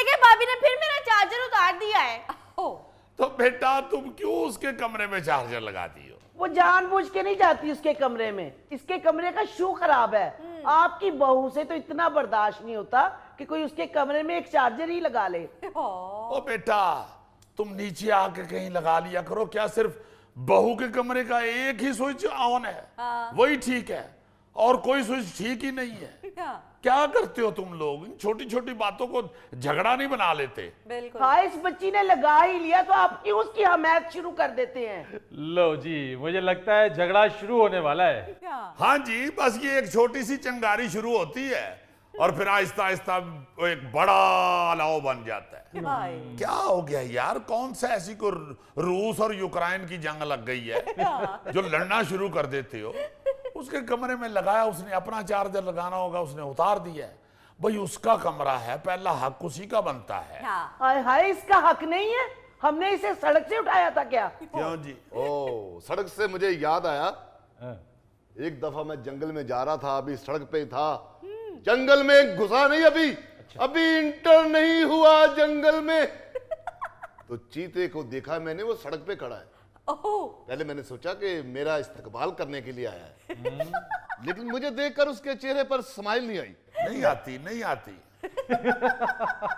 देखे भाभी ने फिर मेरा चार्जर उतार दिया है। तो बेटा तुम क्यों उसके कमरे में चार्जर लगाती हो? वो जानबूझ के नहीं जाती उसके कमरे में, इसके कमरे का शू खराब है। आपकी बहू से तो इतना बर्दाश्त नहीं होता कि कोई उसके कमरे में एक चार्जर ही लगा ले। ओ बेटा तुम नीचे आके कहीं लगा लिया करो। क्या सिर्फ बहू के कमरे का एक ही स्विच ऑन है? वही ठीक है और कोई स्विच ठीक ही नहीं है। क्या करते हो तुम लोग? इन छोटी छोटी बातों को झगड़ा नहीं बना लेते? बिल्कुल। हाँ, इस बच्ची ने लगा ही लिया तो आप क्यों उसकी हमायत शुरू कर देते हैं? लो जी, मुझे लगता है झगड़ा शुरू होने वाला है। हाँ जी, बस ये एक छोटी सी चिंगारी शुरू होती है और फिर आहिस्ता आहिस्ता वो एक बड़ा अलाव बन जाता है। क्या हो गया यार? कौन सा ऐसी को रूस और यूक्रेन की जंग लग गई है जो लड़ना शुरू कर देते हो? उसके कमरे में लगाया, उसने अपना चार्जर लगाना होगा, उसने उतार दिया है। भाई उसका कमरा है, पहला हक उसी का बनता है। हाय हाय, इसका हक नहीं है? हमने इसे सड़क से उठाया था क्या? क्यों जी? ओ, सड़क से मुझे याद आया, एक दफा मैं जंगल में जा रहा था, अभी सड़क पे था, जंगल में घुसा नहीं, अभी इंटर नहीं हुआ जंगल में, तो चीते को देखा मैंने, वो सड़क पे खड़ा है। पहले मैंने सोचा कि मेरा इस्तकबाल करने के लिए आया है, लेकिन मुझे देखकर उसके चेहरे पर स्माइल नहीं आई। नहीं आती, नहीं आती।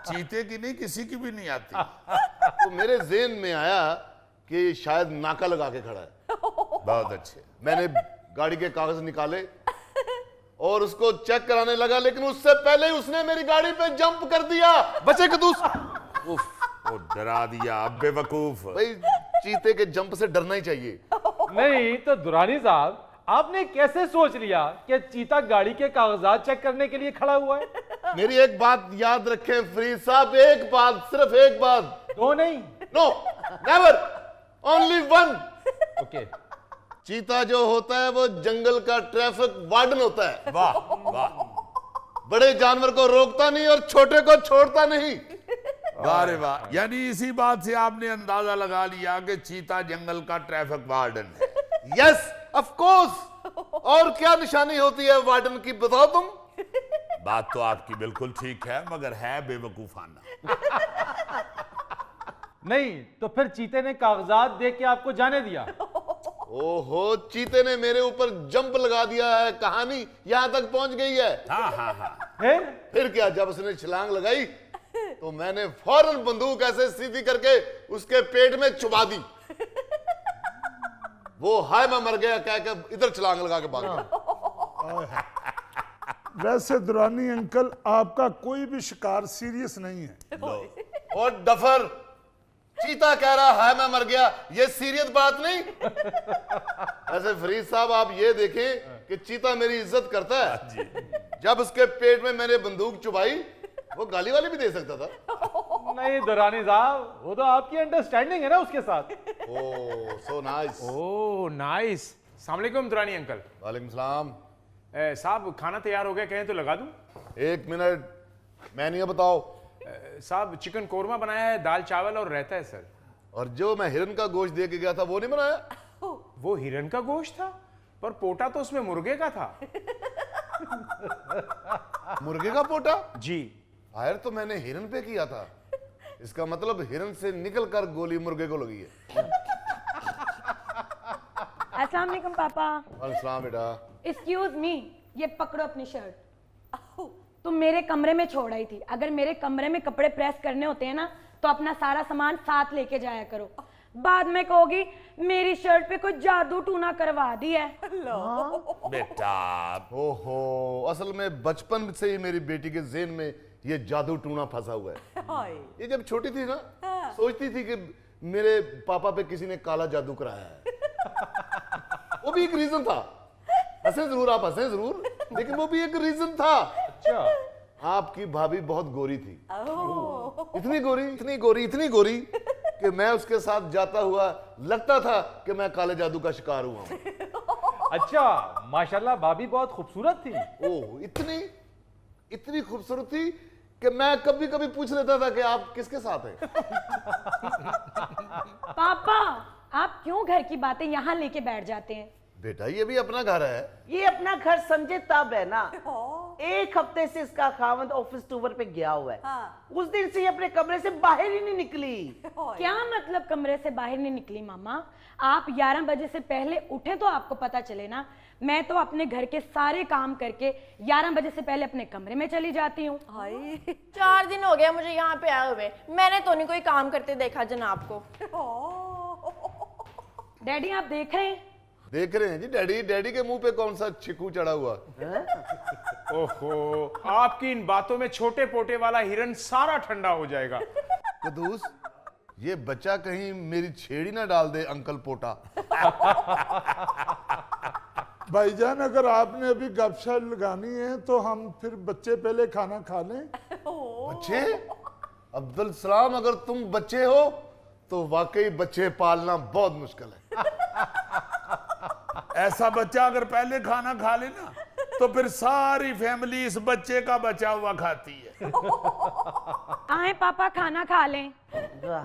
चीते की नहीं, किसी की भी नहीं आती। तो मेरे ज़हन में आया कि शायद नाका लगा के खड़ा है। बहुत अच्छे। मैंने गाड़ी के कागज निकाले और उसको चेक कराने लगा, लेकिन उससे पहले ही उसने मेरी गाड़ी पे जंप कर दिया। बचे कदूस। वो डरा दिया, बेवकूफ। भाई चीते के जंप से डरना ही चाहिए। नहीं तो दुरानी साहब, आपने कैसे सोच लिया कि चीता गाड़ी के कागजात चेक करने के लिए खड़ा हुआ है? मेरी एक बात याद रखें फरीद साहब, एक बात, सिर्फ एक बात। दो नहीं? No, never, only one. Okay. चीता जो होता है वो जंगल का ट्रैफिक वार्डन होता है। वाह वाह, बड़े जानवर को रोकता नहीं और छोटे को छोड़ता नहीं। वाह वाह। यानी इसी बात से आपने अंदाजा लगा लिया कि चीता जंगल का ट्रैफिक वार्डन है। Yes, of course. और क्या निशानी होती है वार्डन की, बताओ तुम? बात तो आपकी बिल्कुल ठीक है, मगर है बेवकूफाना। नहीं तो फिर चीते ने कागजात देख के आपको जाने दिया? ओहो, चीते ने मेरे ऊपर जंप लगा दिया है, कहानी यहां तक पहुंच गई है। हाँ हाँ हाँ। फिर क्या, जब उसने छलांग लगाई तो मैंने फौरन बंदूक ऐसे सीधी करके उसके पेट में चुबा दी। वो हाय मैं मर गया कह के इधर छलांग लगा के भाग गया। वैसे दुरानी अंकल, आपका कोई भी शिकार सीरियस नहीं है। और डफर, चीता कह रहा हाय मैं मर गया, ये सीरियस बात नहीं। ऐसे फरीद साहब आप ये देखें कि चीता मेरी इज्जत करता है। जब उसके पेट में मैंने बंदूक चुबाई, वो गाली वाली भी दे सकता था। नहीं दुरानी साहब, वो तो आपकी अंडरस्टैंडिंग है ना उसके साथ। ओह सो नाइस। Oh nice. अस्सलाम वालेकुम दुरानी अंकल। वालेकुम सलाम। साहब खाना तैयार हो गया, कहें तो लगा दूं? एक मिनट, मेन्यू बताओ। साहब चिकन कोरमा बनाया है, दाल चावल और रायता है सर। और जो मैं हिरन का गोश्त दे के गया था वो नहीं बनाया? वो हिरन का गोश्त था, पर पोटा तो उसमें मुर्गे का था। मुर्गे का पोटा? जी। हायर तो मैंने हिरन पे किया था, इसका मतलब हिरन से निकलकर गोली मुर्गे को लगी है। अस्सलाम वालेकुम पापा। वालेकुम बेटा। एक्सक्यूज मी, ये पकड़ो अपनी शर्ट। तुम मेरे कमरे में छोड़ आई थी। अगर मेरे कमरे में कपड़े प्रेस करने होते हैं ना, तो अपना सारा सामान साथ लेके जाया करो। बाद में कहोगी मेरी शर्ट पे कोई जादू टूना करवा दी है। बेटा ओहो, असल में बचपन से ही मेरी बेटी के ज़हन में ये जादू टूना फंसा हुआ है। ये जब छोटी थी ना, सोचती थी कि मेरे पापा पे किसी ने काला जादू कराया है। वो भी एक रीजन था। हंसे जरूर, आप हंसे जरूर, लेकिन वो भी एक रीजन था। अच्छा। आपकी भाभी बहुत गोरी थी। इतनी गोरी, इतनी गोरी, इतनी गोरी कि मैं उसके साथ जाता हुआ लगता था कि मैं काले जादू का शिकार हुआ हूं। अच्छा, माशाल्लाह भाभी बहुत खूबसूरत थी। ओह, इतनी खूबसूरत थी कि मैं कभी कभी पूछ लेता था कि आप किसके साथ हैं। पापा आप क्यों घर की बातें यहाँ लेके बैठ जाते हैं? बेटा ये भी अपना घर है। ये अपना घर समझे तब है ना। एक हफ्ते से इसका खावंद ऑफिस टूर पे गया हुआ है। हाँ। उस दिन से ये अपने कमरे से बाहर ही नहीं निकली। क्या मतलब कमरे से बाहर नहीं निकली मामा? आप 11 बजे से पहले उठे तो आपको पता चले ना। मैं तो अपने घर के सारे काम करके 11 बजे से पहले अपने कमरे में चली जाती हूँ। 4 दिन हो गया मुझे यहाँ पे आए हुए, मैंने तो नहीं कोई काम करते देखा जनाब को। डैडी आप देख रहे हैं? देख रहे हैं जी। डैडी डैडी के मुंह पे कौन सा चिकू चढ़ा हुआ? ओहो, आपकी इन बातों में छोटे पोटे वाला हिरन सारा ठंडा हो जाएगा। कदूस, ये बच्चा कहीं मेरी छेड़ी ना डाल दे अंकल पोटा। भाईजान अगर आपने अभी गपशप लगानी है तो हम फिर बच्चे पहले खाना खा लें। बच्चे? अब्दुल सलाम, अगर तुम बच्चे हो तो वाकई बच्चे पालना बहुत मुश्किल है। ऐसा बच्चा अगर पहले खाना खा ले ना तो फिर सारी फैमिली इस बच्चे का बचा हुआ खाती है। आए पापा खाना खा लें। वाह,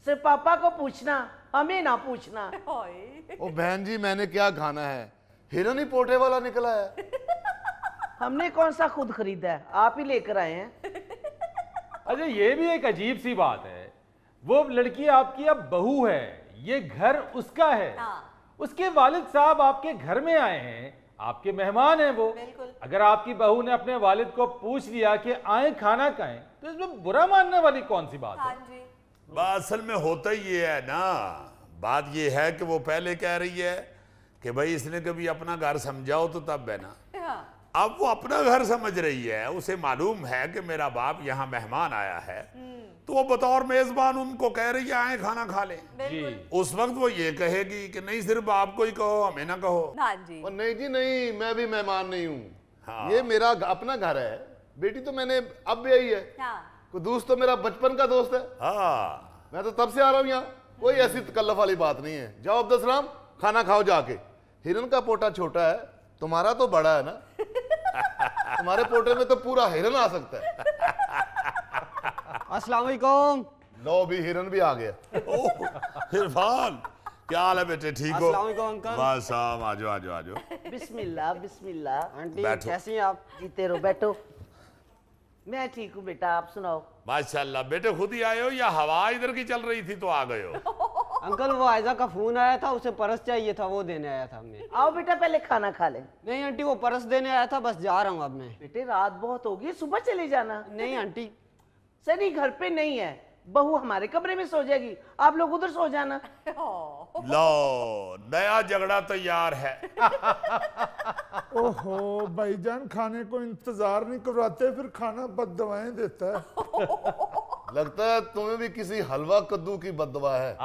सिर्फ पापा को पूछना, हमें ना पूछना। ओ बहन जी, मैंने क्या खाना है? हिरन ही पोटे वाला निकला है। हमने कौन सा खुद खरीदा है, आप ही लेकर आए हैं। अच्छा, ये भी एक अजीब सी बात है। वो लड़की आपकी अब बहू है, ये घर उसका है। उसके वालिद साहब आपके घर में आए हैं, आपके मेहमान हैं वो। अगर आपकी बहू ने अपने वालिद को पूछ लिया कि आए खाना खाएं, तो इसमें बुरा मानने वाली कौन सी बात है? बात असल में होता ही ये है ना। बात ये है कि वो पहले कह रही है कि भाई इसने कभी अपना घर समझाओ तो तब है ना। अब वो अपना घर समझ रही है, उसे मालूम है कि मेरा बाप यहाँ मेहमान आया है, तो वो बतौर मेजबान उनको कह रही है आए खाना खा लें। जी। उस वक्त वो ये कहेगी कि नहीं सिर्फ आपको ही कहो, हमें ना कहो। और नहीं जी नहीं, मैं भी मेहमान नहीं हूँ। हाँ। ये मेरा अपना घर है। बेटी तो मैंने अब भी आई है। कुदूस तो मेरा बचपन का दोस्त है। हाँ, मैं तो तब से आ रहा हूँ यहाँ। कोई ऐसी तकल्लफ वाली बात नहीं है। जाओ अब्दुल सलाम, खाना खाओ जाके। हिरन का पोटा छोटा है, तुम्हारा तो बड़ा है ना। तुम्हारे पोटे में तो पूरा हिरन आ सकता है। अस्सलाम वालेकुम। लो भी हिरन भी आ गया। इरफान क्या हाल है बेटे? ठीक हो? अस्सलाम वालेकुम अंकल। बस साहब आ जाओ आ जाओ आ जाओ। बिस्मिल्लाह बिस्मिल्लाह। आंटी बैठो। कैसी हैं आप? जीते रहो, बैठो। मैं ठीक हूँ बेटा, आप सुनाओ। माशाल्लाह बेटे, खुद ही आए हो या हवा इधर की चल रही थी तो आ गए हो? अंकल वो आयजा का फोन आया था, उसे पर्स चाहिए था, वो देने आया था मैं। आओ बेटा पहले खाना खा ले। नहीं आंटी, वो पर्स देने आया था, बस जा रहा हूँ अब मैं। बेटे रात बहुत होगी, सुबह चले जाना। नहीं आंटी। सनी घर पे नहीं है, बहू हमारे कमरे में सो जाएगी, आप लोग उधर सो जाना। लो, नया झगड़ा तैयार है। ओहो भाईजान, खाने को इंतजार नहीं करवाते, फिर खाना बददुआएं देता है। लगता है तुम्हें भी किसी हलवा कद्दू की बददुआ है।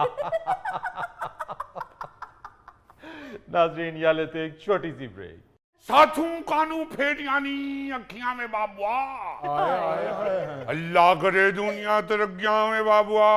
नाज़रीन, या लेते एक छोटी सी ब्रेक। साथू कानू फेटियानी अखियां में बाबुआ, अल्लाह करे दुनिया तरक्कियां में बाबुआ।